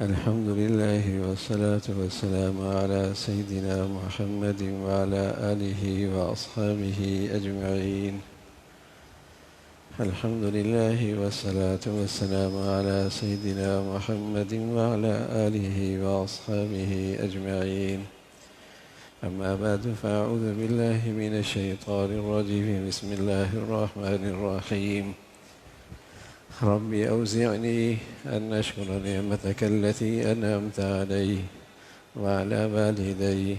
الحمد لله والصلاة والسلام على سيدنا محمد وعلى آله وأصحابه أجمعين. الحمد لله والصلاة والسلام على سيدنا محمد وعلى آله وأصحابه أجمعين. أما بعد فأعوذ بالله من الشيطان الرجيم. بسم الله الرحمن الرحيم. رب أوزعني أن أشكر نعمتك التي أنعمت علي وعلى والدي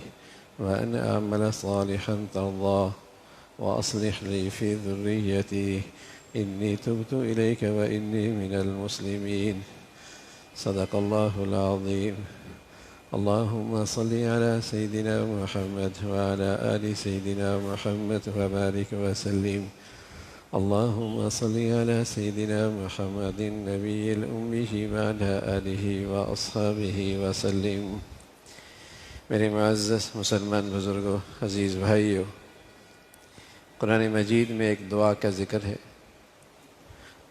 وأن أعمل صالحا ترضاه وأصلح لي في ذريتي إني تبت إليك وإني من المسلمين. صدق الله العظيم. اللهم صل على سيدنا محمد وعلى آل سيدنا محمد وبارك وسلم. اللهم صل على سيدنا محمد النبي الأمي وعلى آله وأصحابه وسلم. میرے معزز مسلمان بزرگوں، عزیز بھائیوں، قرآن مجید میں ایک دعا کا ذکر ہے۔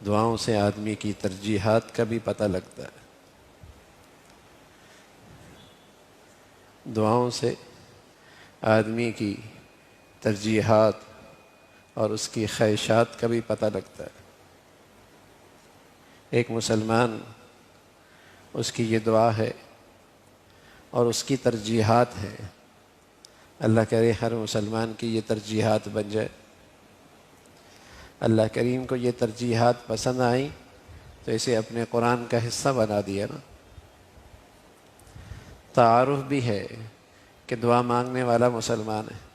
دعاؤں سے آدمی کی ترجیحات کا بھی پتہ لگتا ہے۔ دعاؤں سے آدمی کی ترجیحات اور اس کی خواہشات کا بھی پتہ لگتا ہے۔ ایک مسلمان، اس کی یہ دعا ہے اور اس کی ترجیحات ہے۔ اللہ کرے ہر مسلمان کی یہ ترجیحات بن جائے۔ اللہ کریم کو یہ ترجیحات پسند آئیں تو اسے اپنے قرآن کا حصہ بنا دیا نا۔ تعارف بھی ہے کہ دعا مانگنے والا مسلمان ہے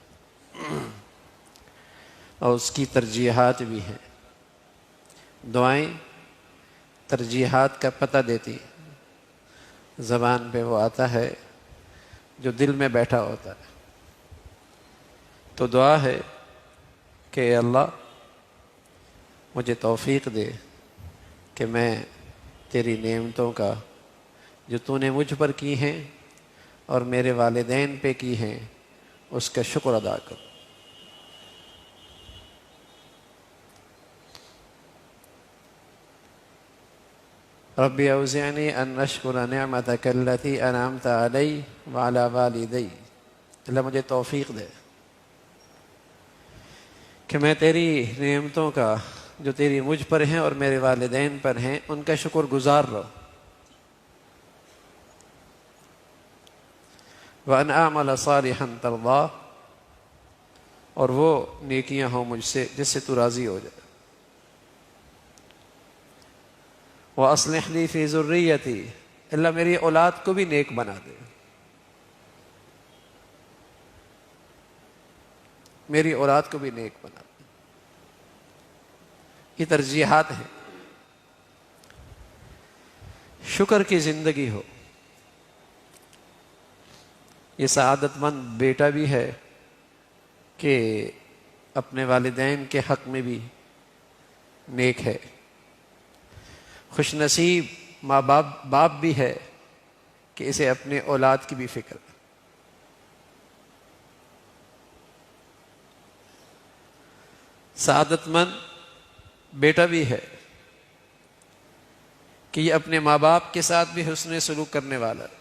اور اس کی ترجیحات بھی ہیں۔ دعائیں ترجیحات کا پتہ دیتی ہیں۔ زبان پہ وہ آتا ہے جو دل میں بیٹھا ہوتا ہے۔ تو دعا ہے کہ اے اللہ مجھے توفیق دے کہ میں تیری نعمتوں کا جو تو نے مجھ پر کی ہیں اور میرے والدین پہ کی ہیں اس کا شکر ادا کروں۔ رب اوزعنی ان اشکر نعمتک التی انعمت علی وعلی والدی۔ اللہ مجھے توفیق دے کہ میں تیری نعمتوں کا جو تیری مجھ پر ہیں اور میرے والدین پر ہیں ان کا شکر گزار رہو۔ وَأَنْ أَعْمَلَ صَالِحًا تَرْضَاهُ، اور وہ نیکیاں ہوں مجھ سے جس سے تو راضی ہو جائے۔ وَأَصْلِحْ لِي فِي ذُرِّيَّتِي، اللہ میری اولاد کو بھی نیک بنا دے۔ میری اولاد کو بھی نیک بنا دے۔ یہ ترجیحات ہیں۔ شکر کی زندگی ہو۔ یہ سعادت مند بیٹا بھی ہے کہ اپنے والدین کے حق میں بھی نیک ہے۔ خوش نصیب ماں باپ بھی ہے کہ اسے اپنے اولاد کی بھی فکر ہے۔ سعادت مند بیٹا بھی ہے کہ یہ اپنے ماں باپ کے ساتھ بھی حسن سلوک کرنے والا ہے۔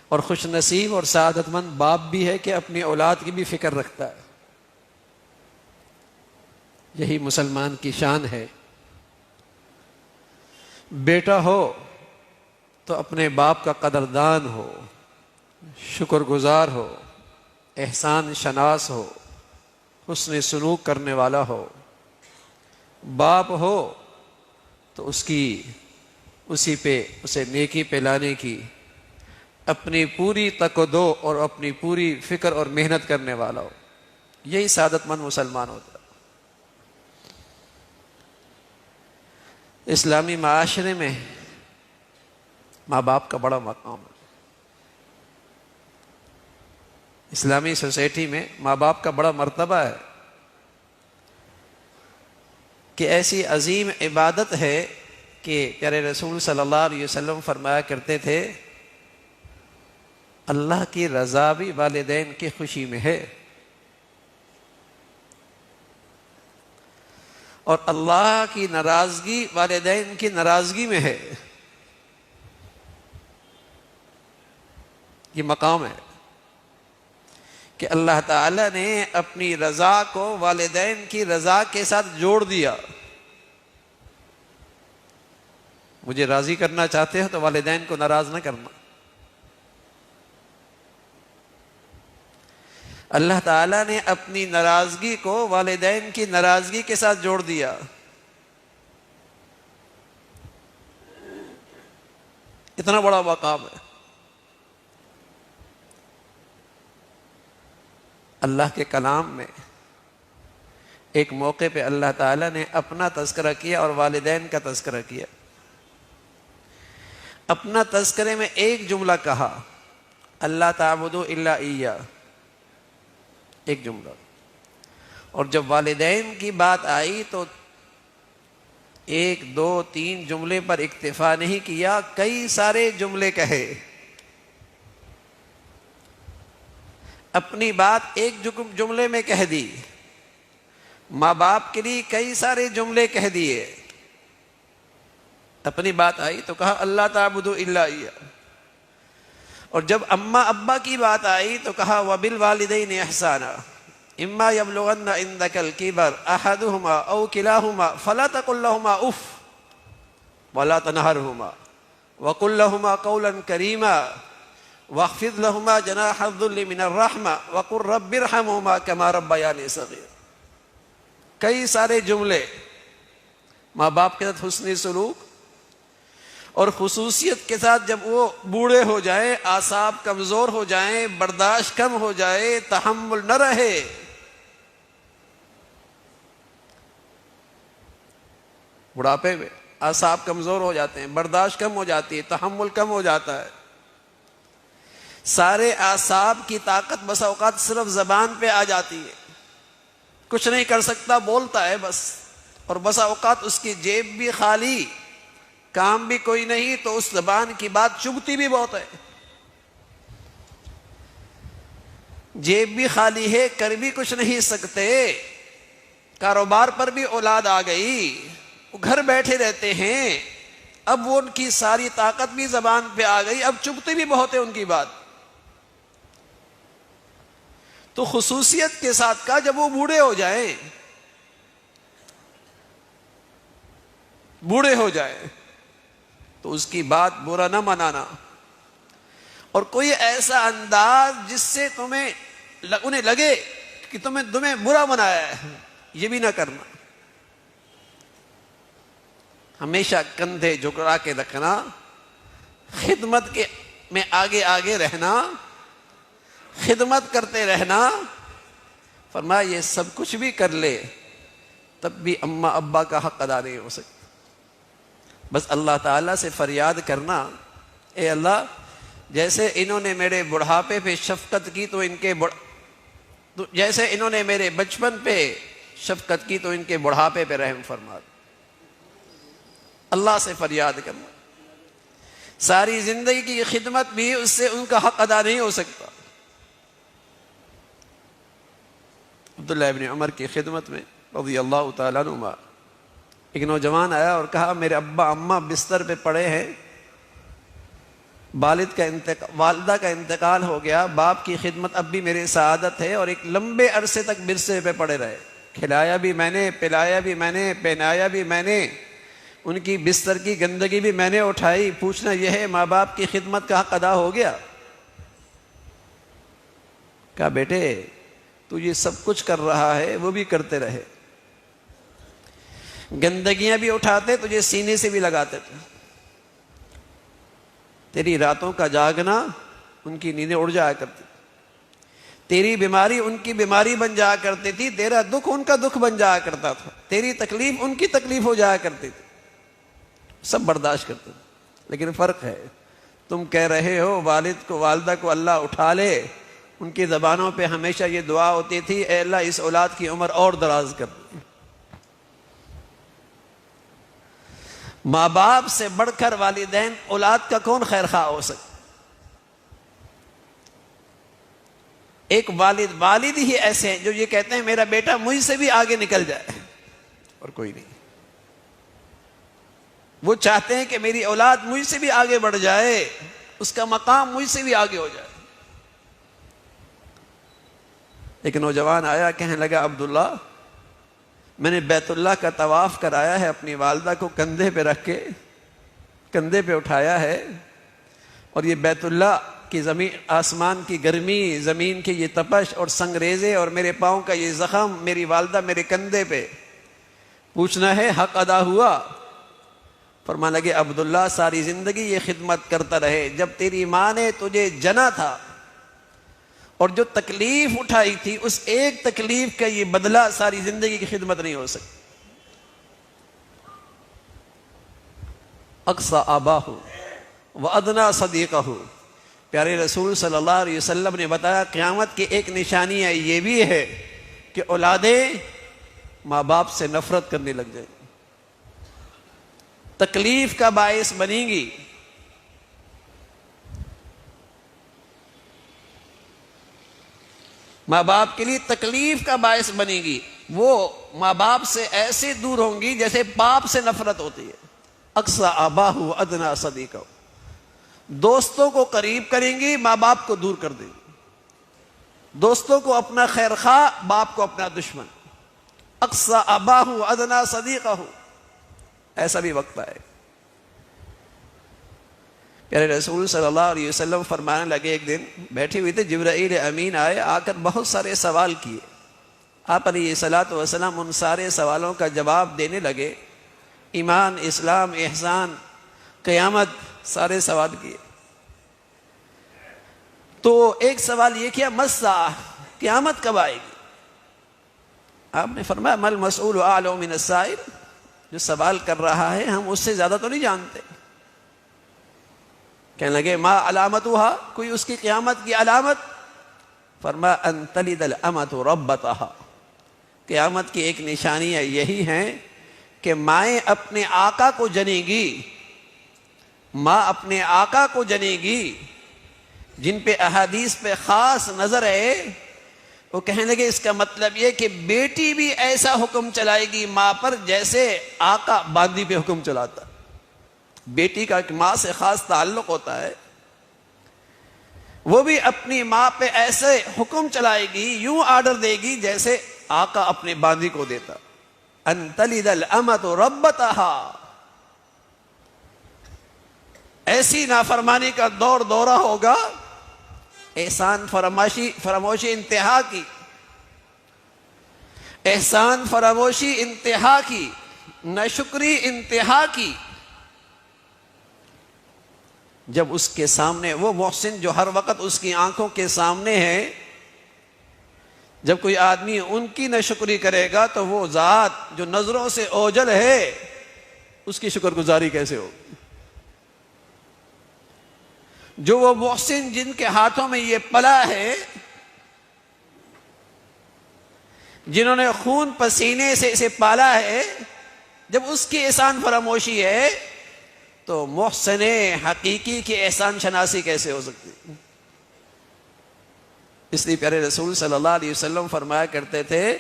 اور خوش نصیب اور سعادت مند باپ بھی ہے کہ اپنی اولاد کی بھی فکر رکھتا ہے۔ یہی مسلمان کی شان ہے۔ بیٹا ہو تو اپنے باپ کا قدردان ہو، شکر گزار ہو، احسان شناس ہو، حسن سلوک کرنے والا ہو۔ باپ ہو تو اسی پہ اسے نیکی پہ لانے کی اپنی پوری تک و دو اور اپنی پوری فکر اور محنت کرنے والا ہو۔ یہی سعادت مند مسلمان ہوتا ہے۔ اسلامی معاشرے میں ماں باپ کا بڑا مقام ہے۔ اسلامی سوسائٹی میں ماں باپ کا بڑا مرتبہ ہے کہ ایسی عظیم عبادت ہے کہ پیارے رسول صلی اللہ علیہ وسلم فرمایا کرتے تھے اللہ کی رضا بھی والدین کی خوشی میں ہے۔ اور اللہ کی ناراضگی والدین کی ناراضگی میں ہے. یہ مقام ہے کہ اللہ تعالی نے اپنی رضا کو والدین کی رضا کے ساتھ جوڑ دیا. مجھے راضی کرنا چاہتے ہو تو والدین کو ناراض نہ کرنا. اللہ تعالیٰ نے اپنی ناراضگی کو والدین کی ناراضگی کے ساتھ جوڑ دیا. اتنا بڑا مقام ہے. اللہ کے کلام میں ایک موقع پہ اللہ تعالیٰ نے اپنا تذکرہ کیا اور والدین کا تذکرہ کیا. اپنا تذکرے میں ایک جملہ کہا، اللہ تعبدوا الا ایہ، ایک جملہ. اور جب والدین کی بات آئی تو ایک دو تین جملے پر اکتفا نہیں کیا، کئی سارے جملے کہے. اپنی بات ایک جملے میں کہہ دی، ماں باپ کے لیے کئی سارے جملے کہہ دیے. اپنی بات آئی تو کہا اللہ تعبدوا الا ایہ. اور جب اماں ابا کی بات آئی تو کہا وبالوالدین احسانا اما یبلغن عندک الکبر احدہما او کلاہما فلا تقل لہما اف ولا تنہرہما وقل لہما قولا کریما واخفض لہما جناح الذل من الرحمہ وقل رب ارحمہما کما ربیانی صغیر. کئی سارے جملے ماں باپ کے ساتھ حسن سلوک، اور خصوصیت کے ساتھ جب وہ بوڑھے ہو جائیں، اعصاب کمزور ہو جائیں، برداشت کم ہو جائے، تحمل نہ رہے، بڑھاپے میں اعصاب کمزور ہو جاتے ہیں، برداشت کم ہو جاتی ہے، تحمل کم ہو جاتا ہے. سارے اعصاب کی طاقت بسا اوقات صرف زبان پہ آ جاتی ہے، کچھ نہیں کر سکتا، بولتا ہے بس. اور بسا اوقات اس کی جیب بھی خالی، کام بھی کوئی نہیں، تو اس زبان کی بات چبھتی بھی بہت ہے. جیب بھی خالی ہے، کر بھی کچھ نہیں سکتے، کاروبار پر بھی اولاد آ گئی، وہ گھر بیٹھے رہتے ہیں، اب وہ ان کی ساری طاقت بھی زبان پہ آ گئی، اب چبھتی بھی بہت ہے ان کی بات. تو خصوصیت کے ساتھ کہا جب وہ بوڑھے ہو جائیں، بوڑھے ہو جائیں تو اس کی بات برا نہ منانا، اور کوئی ایسا انداز جس سے انہیں لگے کہ تمہیں برا منایا ہے، یہ بھی نہ کرنا. ہمیشہ کندھے جھکا کے رکھنا، خدمت میں آگے آگے رہنا، خدمت کرتے رہنا. فرمایا یہ سب کچھ بھی کر لے تب بھی اماں ابا کا حق ادا نہیں ہو سکتا. بس اللہ تعالیٰ سے فریاد کرنا، اے اللہ جیسے انہوں نے میرے بڑھاپے پہ شفقت کی تو جیسے انہوں نے میرے بچپن پہ شفقت کی تو ان کے بڑھاپے پہ رحم فرما. اللہ سے فریاد کرنا. ساری زندگی کی خدمت بھی اس سے ان کا حق ادا نہیں ہو سکتا. عبداللہ ابن عمر کی خدمت میں رضی اللہ تعالیٰ عنہما ایک نوجوان آیا اور کہا میرے ابا اماں بستر پہ پڑے ہیں، والدہ کا انتقال ہو گیا، باپ کی خدمت اب بھی میرے سعادت ہے، اور ایک لمبے عرصے تک بستر پہ پڑے رہے، کھلایا بھی میں نے، پلایا بھی میں نے، پہنایا بھی میں نے، ان کی بستر کی گندگی بھی میں نے اٹھائی. پوچھنا یہ ہے ماں باپ کی خدمت کا حق ادا ہو گیا؟ کہا بیٹے تو یہ سب کچھ کر رہا ہے، وہ بھی کرتے رہے، گندگیاں بھی اٹھاتے، تجھے سینے سے بھی لگاتے تھے، تیری راتوں کا جاگنا ان کی نیندیں اڑ جایا کرتی، تیری بیماری ان کی بیماری بن جایا کرتی تھی، تیرا دکھ ان کا دکھ بن جایا کرتا تھا، تیری تکلیف ان کی تکلیف ہو جایا کرتی تھی. سب برداشت کرتے تھے. لیکن فرق ہے، تم کہہ رہے ہو والد کو والدہ کو اللہ اٹھا لے، ان کی زبانوں پہ ہمیشہ یہ دعا ہوتی تھی اے اللہ اس اولاد کی عمر اور دراز کر دے. ماں باپ سے بڑھ کر والدین اولاد کا کون خیر خواہ ہو سکتا؟ ایک والد ہی ایسے ہیں جو یہ کہتے ہیں میرا بیٹا مجھ سے بھی آگے نکل جائے، اور کوئی نہیں۔ وہ چاہتے ہیں کہ میری اولاد مجھ سے بھی آگے بڑھ جائے، اس کا مقام مجھ سے بھی آگے ہو جائے۔ ایک نوجوان آیا، کہنے لگا عبداللہ میں نے بیت اللہ کا طواف کرایا ہے، اپنی والدہ کو کندھے پہ رکھ کے، کندھے پہ اٹھایا ہے، اور یہ بیت اللہ کی زمین، آسمان کی گرمی، زمین کی یہ تپش اور سنگریزے اور میرے پاؤں کا یہ زخم، میری والدہ میرے کندھے پہ، پوچھنا ہے حق ادا ہوا؟ فرمانے لگے عبداللہ ساری زندگی یہ خدمت کرتا رہے، جب تیری ماں نے تجھے جنا تھا اور جو تکلیف اٹھائی تھی، اس ایک تکلیف کا یہ بدلہ ساری زندگی کی خدمت نہیں ہو سکتی۔ اقصى آباہ وادنی صدیقہ، پیارے رسول صلی اللہ علیہ وسلم نے بتایا قیامت کی ایک نشانی ہے یہ بھی ہے کہ اولادیں ماں باپ سے نفرت کرنے لگ جائیں، تکلیف کا باعث بنیں گی۔ ماں باپ کے لیے تکلیف کا باعث بنے گی، وہ ماں باپ سے ایسے دور ہوں گی جیسے باپ سے نفرت ہوتی ہے۔ اقصى آباہ وادنی صدیقہ، دوستوں کو قریب کریں گی، ماں باپ کو دور کر دیں گی، دوستوں کو اپنا خیر خواہ، باپ کو اپنا دشمن۔ اقصى آباہ وادنی صدیقہ، ایسا بھی وقت آئے۔ پیارے رسول صلی اللہ علیہ وسلم فرمانے لگے، ایک دن بیٹھے ہوئے تھے، جبرائیل امین آئے، آ کر بہت سارے سوال کیے، آپ علیہ الصلوۃ والسلام ان سارے سوالوں کا جواب دینے لگے، ایمان، اسلام، احسان، قیامت، سارے سوال کیے۔ تو ایک سوال یہ کیا، مسا، قیامت کب آئے گی؟ آپ نے فرمایا مل مسئول اعلم من السائل، جو سوال کر رہا ہے ہم اس سے زیادہ تو نہیں جانتے۔ کہنے لگے ما علامتها، کوئی اس کی قیامت کی علامت؟ فرمایا ان تلد الامۃ ربتها، قیامت کی ایک نشانی ہے یہی ہے کہ مائیں اپنے آقا کو جنے گی، ماں اپنے آقا کو جنے گی۔ جن پہ احادیث پہ خاص نظر ہے وہ کہنے لگے اس کا مطلب یہ کہ بیٹی بھی ایسا حکم چلائے گی ماں پر جیسے آقا باندی پہ حکم چلاتا۔ بیٹی کا ایک ماں سے خاص تعلق ہوتا ہے، وہ بھی اپنی ماں پہ ایسے حکم چلائے گی، یوں آرڈر دے گی جیسے آقا اپنے باندی کو دیتا۔ ان تلد الامۃ ربتها، ایسی نافرمانی کا دور دورہ ہوگا، احسان فراموشی انتہا کی، احسان فراموشی انتہا کی، ناشکری انتہا کی۔ جب اس کے سامنے وہ محسن جو ہر وقت اس کی آنکھوں کے سامنے ہے، جب کوئی آدمی ان کی ناشکری کرے گا تو وہ ذات جو نظروں سے اوجھل ہے اس کی شکر گزاری کیسے ہوگی؟ جو وہ محسن جن کے ہاتھوں میں یہ پلا ہے، جنہوں نے خون پسینے سے اسے پالا ہے، جب اس کی احسان فراموشی ہے تو محسن حقیقی کی احسان شناسی کیسے ہو سکتی؟ اس لیے پیارے رسول صلی اللہ علیہ وسلم فرمایا کرتے تھے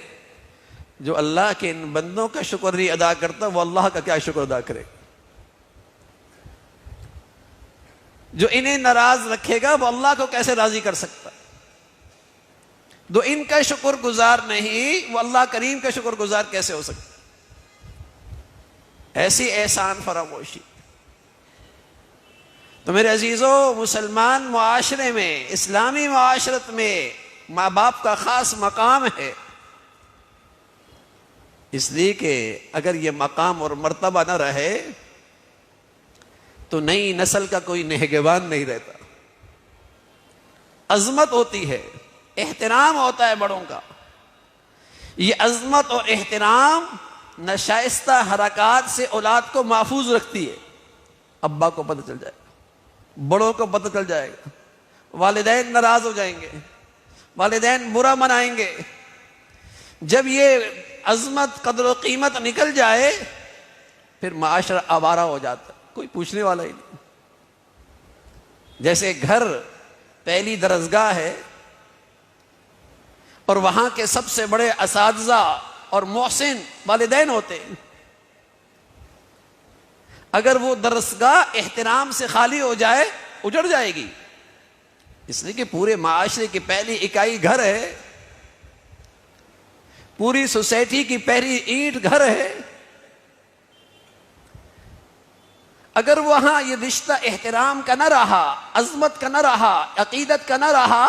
جو اللہ کے ان بندوں کا شکر نہیں ادا کرتا وہ اللہ کا کیا شکر ادا کرے؟ جو انہیں ناراض رکھے گا وہ اللہ کو کیسے راضی کر سکتا؟ جو ان کا شکر گزار نہیں وہ اللہ کریم کا شکر گزار کیسے ہو سکتا؟ ایسی احسان فراموشی۔ تو میرے عزیزو، مسلمان معاشرے میں، اسلامی معاشرت میں ماں باپ کا خاص مقام ہے، اس لیے کہ اگر یہ مقام اور مرتبہ نہ رہے تو نئی نسل کا کوئی نگہبان نہیں رہتا۔ عظمت ہوتی ہے، احترام ہوتا ہے بڑوں کا، یہ عظمت اور احترام ناشائستہ حرکات سے اولاد کو محفوظ رکھتی ہے۔ ابا کو پتہ چل جائے گا، بڑوں کو پتہ چل جائے گا، والدین ناراض ہو جائیں گے، والدین برا منائیں گے۔ جب یہ عظمت، قدر و قیمت نکل جائے پھر معاشرہ آوارہ ہو جاتا ہے، کوئی پوچھنے والا ہی نہیں۔ جیسے گھر پہلی درسگاہ ہے اور وہاں کے سب سے بڑے اساتذہ اور محسن والدین ہوتے ہیں۔ اگر وہ درسگاہ احترام سے خالی ہو جائے اجڑ جائے گی، اس لیے کہ پورے معاشرے کی پہلی اکائی گھر ہے، پوری سوسائٹی کی پہلی اینٹ گھر ہے۔ اگر وہاں یہ رشتہ احترام کا نہ رہا، عظمت کا نہ رہا، عقیدت کا نہ رہا،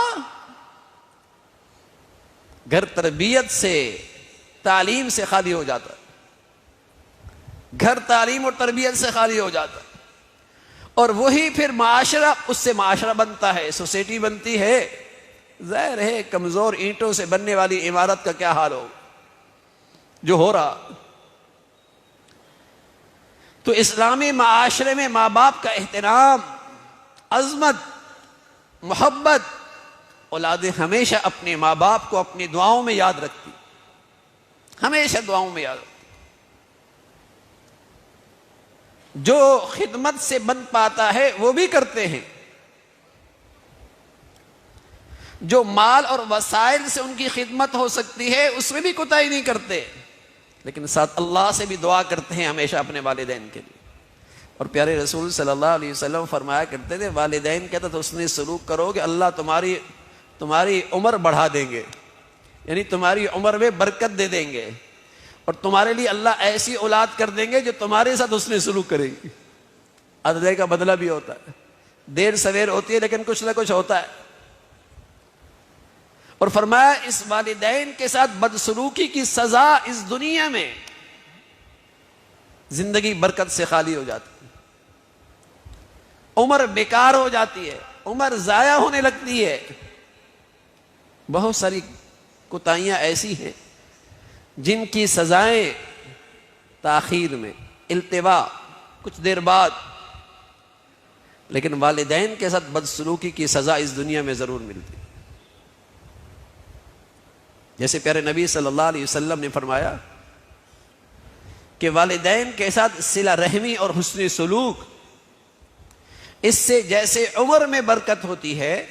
گھر تربیت سے تعلیم سے خالی ہو جاتا، گھر تعلیم اور تربیت سے خالی ہو جاتا، اور وہی پھر معاشرہ، اس سے معاشرہ بنتا ہے، سوسائٹی بنتی ہے۔ ظاہر ہے کمزور اینٹوں سے بننے والی عمارت کا کیا حال ہو جو ہو رہا۔ تو اسلامی معاشرے میں ماں باپ کا احترام، عظمت، محبت، اولادیں ہمیشہ اپنے ماں باپ کو اپنی دعاؤں میں یاد رکھتی، ہمیشہ دعاؤں میں یاد رکھتی۔ جو خدمت سے بن پاتا ہے وہ بھی کرتے ہیں، جو مال اور وسائل سے ان کی خدمت ہو سکتی ہے اس میں بھی کوتاہی نہیں کرتے، لیکن ساتھ اللہ سے بھی دعا کرتے ہیں ہمیشہ اپنے والدین کے لیے۔ اور پیارے رسول صلی اللہ علیہ وسلم فرمایا کرتے تھے والدین کے ساتھ حسن سلوک کرو گے اللہ تمہاری عمر بڑھا دیں گے، یعنی تمہاری عمر میں برکت دے دیں گے، اور تمہارے لیے اللہ ایسی اولاد کر دیں گے جو تمہارے ساتھ حسن سلوک کرے گی۔ عدلے کا بدلہ بھی ہوتا ہے، دیر سویر ہوتی ہے لیکن کچھ نہ کچھ ہوتا ہے۔ اور فرمایا اس والدین کے ساتھ بدسلوکی کی سزا اس دنیا میں زندگی برکت سے خالی ہو جاتی ہے، عمر بیکار ہو جاتی ہے، عمر ضائع ہونے لگتی ہے۔ بہت ساری کوتاہیاں ایسی ہیں جن کی سزائیں تاخیر میں، التوا، کچھ دیر بعد، لیکن والدین کے ساتھ بدسلوکی کی سزا اس دنیا میں ضرور ملتی ہے۔ جیسے پیارے نبی صلی اللہ علیہ وسلم نے فرمایا کہ والدین کے ساتھ صلہ رحمی اور حسن سلوک، اس سے جیسے عمر میں برکت ہوتی ہے،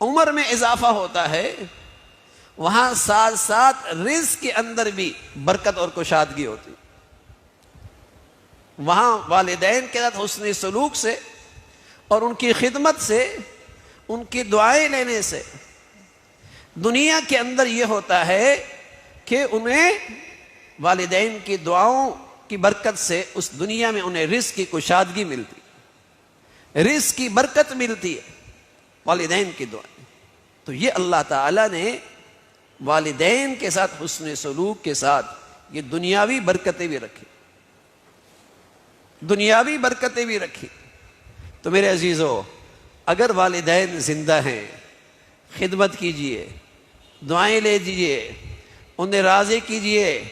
عمر میں اضافہ ہوتا ہے، وہاں ساتھ ساتھ رزق کے اندر بھی برکت اور کشادگی ہوتی۔ وہاں والدین کے ساتھ حسن سلوک سے اور ان کی خدمت سے، ان کی دعائیں لینے سے دنیا کے اندر یہ ہوتا ہے کہ انہیں والدین کی دعاؤں کی برکت سے اس دنیا میں انہیں رزق کی کشادگی ملتی، رزق کی برکت ملتی ہے والدین کی دعائیں۔ تو یہ اللہ تعالیٰ نے والدین کے ساتھ حسن سلوک کے ساتھ یہ دنیاوی برکتیں بھی رکھی، دنیاوی برکتیں بھی رکھی۔ تو میرے عزیزو، اگر والدین زندہ ہیں خدمت کیجئے، دعائیں لے دیجئے، انہیں راضی کیجئے،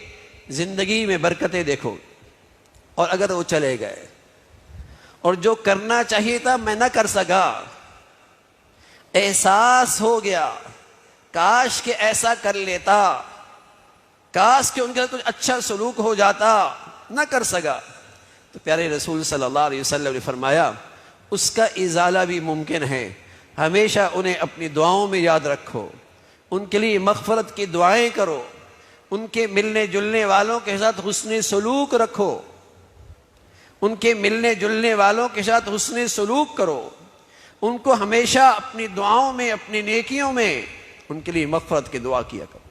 زندگی میں برکتیں دیکھو۔ اور اگر وہ چلے گئے اور جو کرنا چاہیے تھا میں نہ کر سکا، احساس ہو گیا کاش کہ ایسا کر لیتا، کاش کہ ان کے ساتھ کچھ اچھا سلوک ہو جاتا، نہ کر سکا، تو پیارے رسول صلی اللہ علیہ وسلم نے فرمایا اس کا ازالہ بھی ممکن ہے۔ ہمیشہ انہیں اپنی دعاؤں میں یاد رکھو، ان کے لیے مغفرت کی دعائیں کرو، ان کے ملنے جلنے والوں کے ساتھ حسن سلوک رکھو، ان کے ملنے جلنے والوں کے ساتھ حسن سلوک کرو، ان کو ہمیشہ اپنی دعاؤں میں، اپنی نیکیوں میں ان کے لیے مغفرت کی دعا کیا کرو۔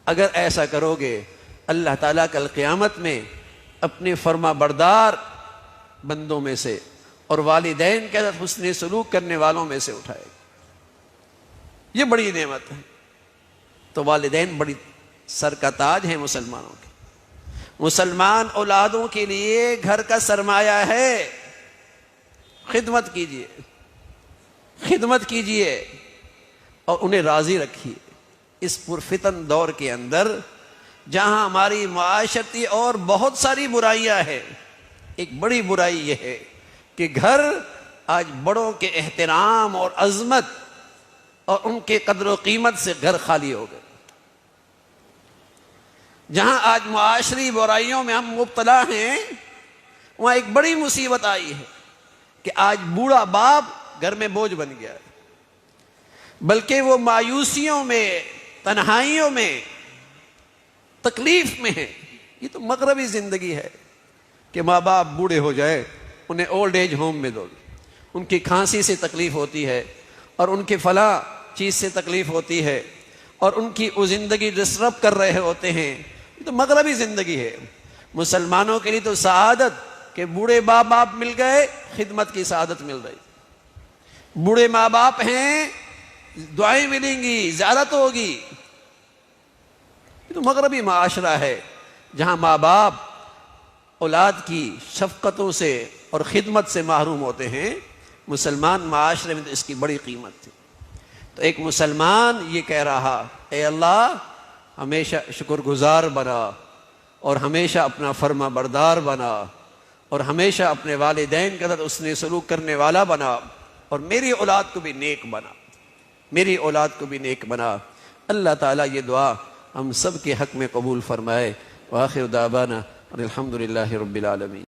اگر ایسا کرو گے اللہ تعالیٰ کل قیامت میں اپنے فرما بردار بندوں میں سے اور والدین کے ساتھ حسن سلوک کرنے والوں میں سے اٹھائے گا۔ یہ بڑی نعمت ہے۔ تو والدین بڑی سر کا تاج ہیں مسلمانوں کے، مسلمان اولادوں کے لیے گھر کا سرمایہ ہے۔ خدمت کیجئے، خدمت کیجئے اور انہیں راضی رکھیے اس پرفتن دور کے اندر جہاں ہماری معاشرتی اور بہت ساری برائیاں ہیں۔ ایک بڑی برائی یہ ہے کہ گھر آج بڑوں کے احترام اور عظمت اور ان کے قدر و قیمت سے گھر خالی ہو گئے۔ جہاں آج معاشری برائیوں میں ہم مبتلا ہیں، وہاں ایک بڑی مصیبت آئی ہے کہ آج بوڑھا باپ گھر میں بوجھ بن گیا ہے، بلکہ وہ مایوسیوں میں، تنہائیوں میں، تکلیف میں ہیں. یہ تو مغربی زندگی ہے کہ ماں باپ بوڑھے ہو جائے انہیں اولڈ ایج ہوم میں دو, ان کی کھانسی سے تکلیف ہوتی ہے اور ان کے فلاں چیز سے تکلیف ہوتی ہے اور ان کی وہ زندگی ڈسٹرب کر رہے ہوتے ہیں. یہ تو مغربی زندگی ہے. مسلمانوں کے لیے تو سعادت کہ بوڑھے ماں باپ مل گئے, خدمت کی سعادت مل رہی. بوڑھے ماں باپ ہیں, دعائیں ملیں گی, زیارت ہوگی. یہ تو مغربی معاشرہ ہے جہاں ماں باپ اولاد کی شفقتوں سے اور خدمت سے محروم ہوتے ہیں. مسلمان معاشرے میں تو اس کی بڑی قیمت تھی. تو ایک مسلمان یہ کہہ رہا, اے اللہ ہمیشہ شکر گزار بنا اور ہمیشہ اپنا فرما بردار بنا اور ہمیشہ اپنے والدین کے ساتھ اس نے سلوک کرنے والا بنا اور میری اولاد کو بھی نیک بنا, میری اولاد کو بھی نیک بنا. اللہ تعالیٰ یہ دعا ہم سب کے حق میں قبول فرمائے. وآخر دعوانا الحمدللہ رب العالمین.